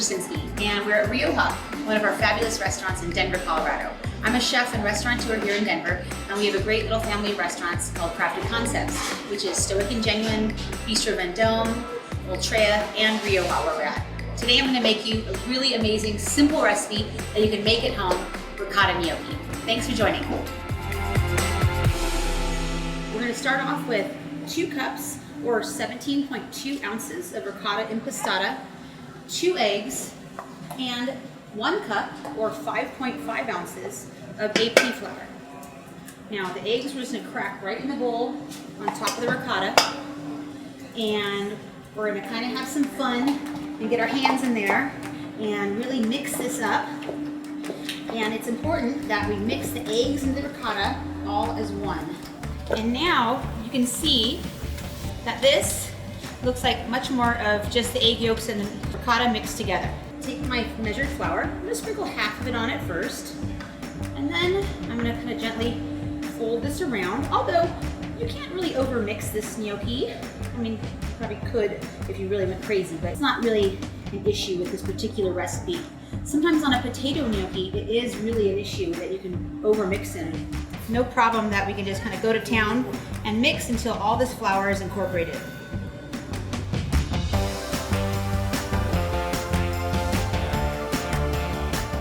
Jasinski, and we're at Rioja, one of our fabulous restaurants in Denver, Colorado. I'm a chef and restaurateur here in Denver, and we have a great little family of restaurants called Crafted Concepts, which is Stoic and Genuine, Bistro Vendome, Ultrea, and Rioja, where we're at. Today I'm going to make you a really amazing, simple recipe that you can make at home, ricotta gnocchi. Thanks for joining. We're going to start off with 2 cups or 17.2 ounces of ricotta impastata, 2 eggs, and 1 cup or 5.5 ounces of AP flour. Now the eggs we're just going to crack right in the bowl on top of the ricotta, and we're going to kind of have some fun and get our hands in there and really mix this up. And it's important that we mix the eggs and the ricotta all as one. And now you can see that this looks like much more of just the egg yolks and the ricotta mixed together. Take my measured flour, I'm gonna sprinkle half of it on it first, and then I'm gonna kind of gently fold this around, although you can't really over mix this gnocchi. I mean, you probably could if you really went crazy, but it's not really an issue with this particular recipe. Sometimes on a potato gnocchi, it is really an issue that you can over mix in. No problem that we can just kind of go to town and mix until all this flour is incorporated.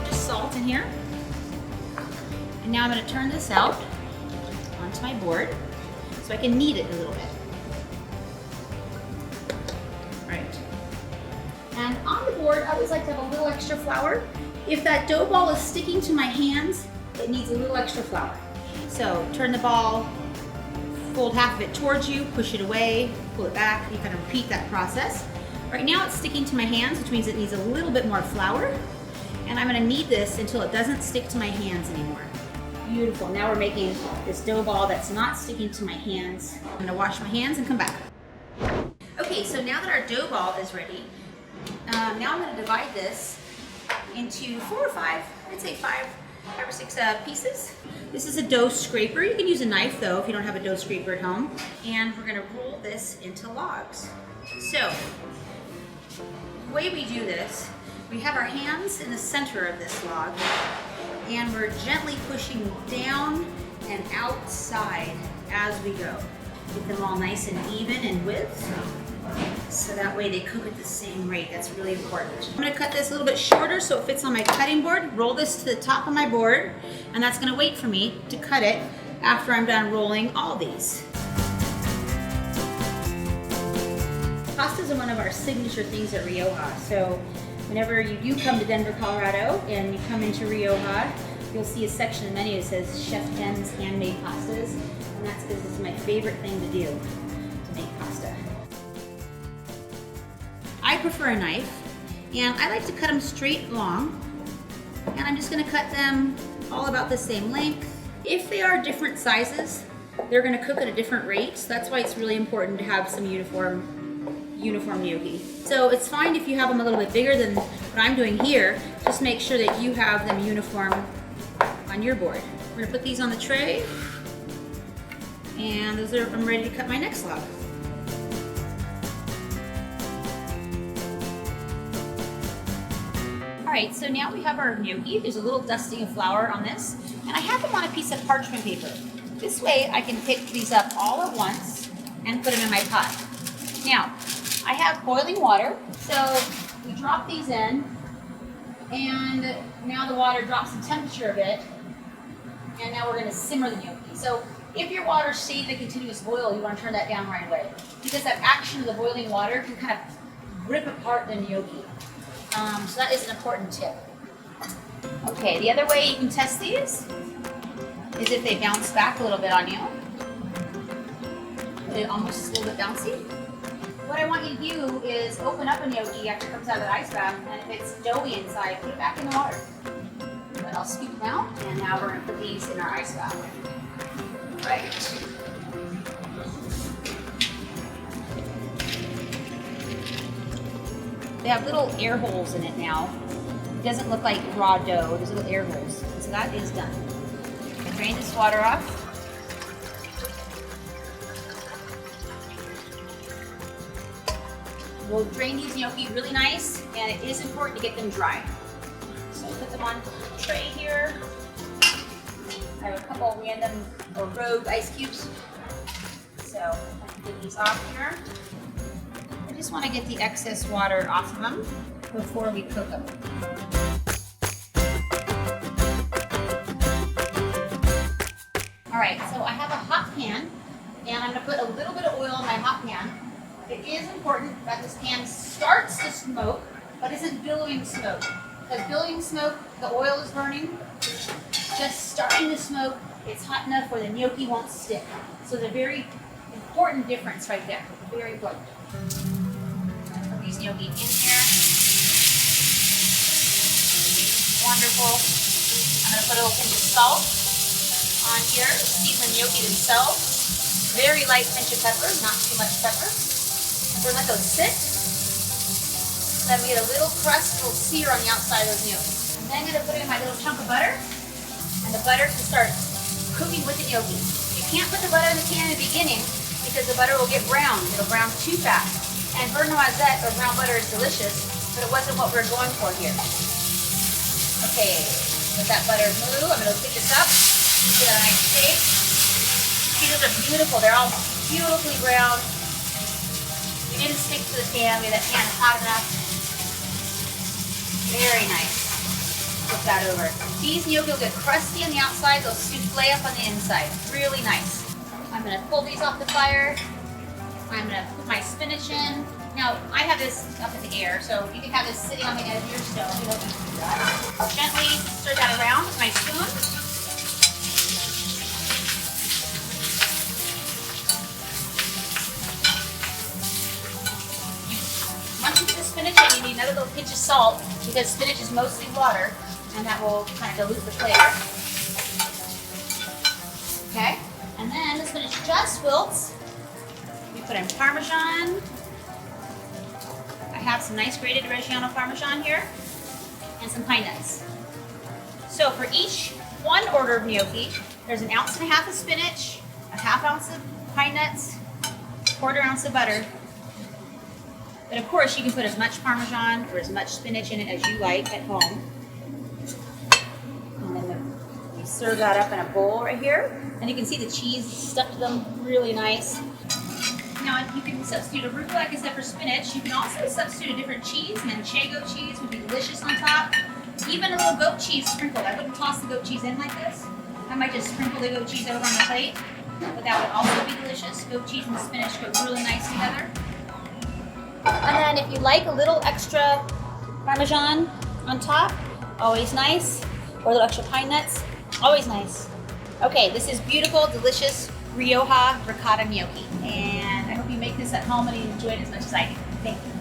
Just salt in here. And now I'm going to turn this out onto my board so I can knead it a little bit. Right. And on the board, I always like to have a little extra flour. If that dough ball is sticking to my hands, it needs a little extra flour. So turn the ball, fold half of it towards you, push it away, pull it back. You kind of repeat that process. Right now it's sticking to my hands, which means it needs a little bit more flour. And I'm going to knead this until it doesn't stick to my hands anymore. Beautiful. Now we're making this dough ball that's not sticking to my hands. I'm going to wash my hands and come back. Okay, so now that our dough ball is ready, now I'm going to divide this into 4 or 5, I'd say 5 or 6 pieces. This is a dough scraper. You can use a knife though if you don't have a dough scraper at home. And we're going to roll this into logs. So the way we do this, we have our hands in the center of this log, and we're gently pushing down and outside as we go. Get them all nice and even in width, so that way they cook at the same rate. That's really important. I'm going to cut this a little bit shorter so it fits on my cutting board. Roll this to the top of my board, and that's going to wait for me to cut it after I'm done rolling all these. Pastas are one of our signature things at Rioja. So whenever you do come to Denver, Colorado, and you come into Rioja, you'll see a section of the menu that says Chef Jen's Handmade Pastas, and that's because it's my favorite thing to do, to make pasta. I prefer a knife, and I like to cut them straight along, and I'm just going to cut them all about the same length. If they are different sizes, they're going to cook at a different rate, so that's why it's really important to have some uniform gnocchi. So it's fine if you have them a little bit bigger than what I'm doing here. Just make sure that you have them uniform on your board. We're going to put these on the tray, and I'm ready to cut my next log. Alright, so now we have our gnocchi. There's a little dusting of flour on this, and I have them on a piece of parchment paper. This way I can pick these up all at once and put them in my pot. Now, I have boiling water, so we drop these in, and now the water drops the temperature a bit, and now we're going to simmer the gnocchi. So if your water stayed in a continuous boil, you want to turn that down right away, because that action of the boiling water can kind of rip apart the gnocchi. So that is an important tip. Okay, the other way you can test these is if they bounce back a little bit on you. They're almost a little bit bouncy. What I want you to do is open up a gnocchi after it comes out of the ice bath, and if it's doughy inside, put it back in the water. But I'll scoop them out, and now we're going to put these in our ice bath. Right. They have little air holes in it now. It doesn't look like raw dough. There's little air holes. So that is done. I drain this water off. will drain these gnocchi really nice, and it is important to get them dry. So put them on the tray here. I have a couple random or rogue ice cubes. So I can get these off here. I just want to get the excess water off of them before we cook them. All right, so I have a hot pan, and I'm going to put a little bit of oil in my hot pan. It is important that this pan starts to smoke, but isn't billowing smoke. Because billowing smoke, the oil is burning. Just starting to smoke, it's hot enough where the gnocchi won't stick. So there's a very important difference right there. Very important. Put these gnocchi in here. Wonderful. I'm going to put a little pinch of salt on here. Season the gnocchi themselves. Very light pinch of pepper, not too much pepper. We're going to let those sit. Then we get a little crust, a little sear on the outside of those gnocchi. And then I'm going to put in my little chunk of butter. And the butter can start cooking with the gnocchi. You can't put the butter in the pan in the beginning because the butter will get brown. It'll brown too fast. And beurre noisette or brown butter is delicious, but it wasn't what we're going for here. Okay, let that butter move. I'm going to pick this up. Get a nice shape. See, those are beautiful. They're all beautifully brown. We didn't stick to the pan. That pan is hot enough. Very nice. Flip that over. These gnocchi will get crusty on the outside. They'll souffle up on the inside. Really nice. I'm going to pull these off the fire. I'm going to put my spinach in. Now, I have this up in the air, so you can have this sitting on the edge of your stove. You don't need to do that. Gently stir that around with my spoon. Once you put the spinach in, you need another little pinch of salt because spinach is mostly water, and that will kind of dilute the flavor. Okay, and then the spinach just wilts. We put in Parmesan. I have some nice grated Reggiano Parmesan here, and some pine nuts. So for each one order of gnocchi, there's 1.5 ounces of spinach, 1/2 ounce of pine nuts, 1/4 ounce of butter. But of course, you can put as much Parmesan or as much spinach in it as you like at home. And then we serve that up in a bowl right here. And you can see the cheese stuck to them really nice. Now, you can substitute arugula, like I said, for spinach. You can also substitute a different cheese. Manchego cheese would be delicious on top. Even a little goat cheese sprinkled. I wouldn't toss the goat cheese in like this. I might just sprinkle the goat cheese over on the plate. But that would also be delicious. Goat cheese and spinach go really nice together. And then if you like a little extra Parmesan on top, always nice. Or a little extra pine nuts, always nice. Okay, this is beautiful, delicious Rioja ricotta gnocchi. And I hope you make this at home and you enjoy it as much as I do. Thank you.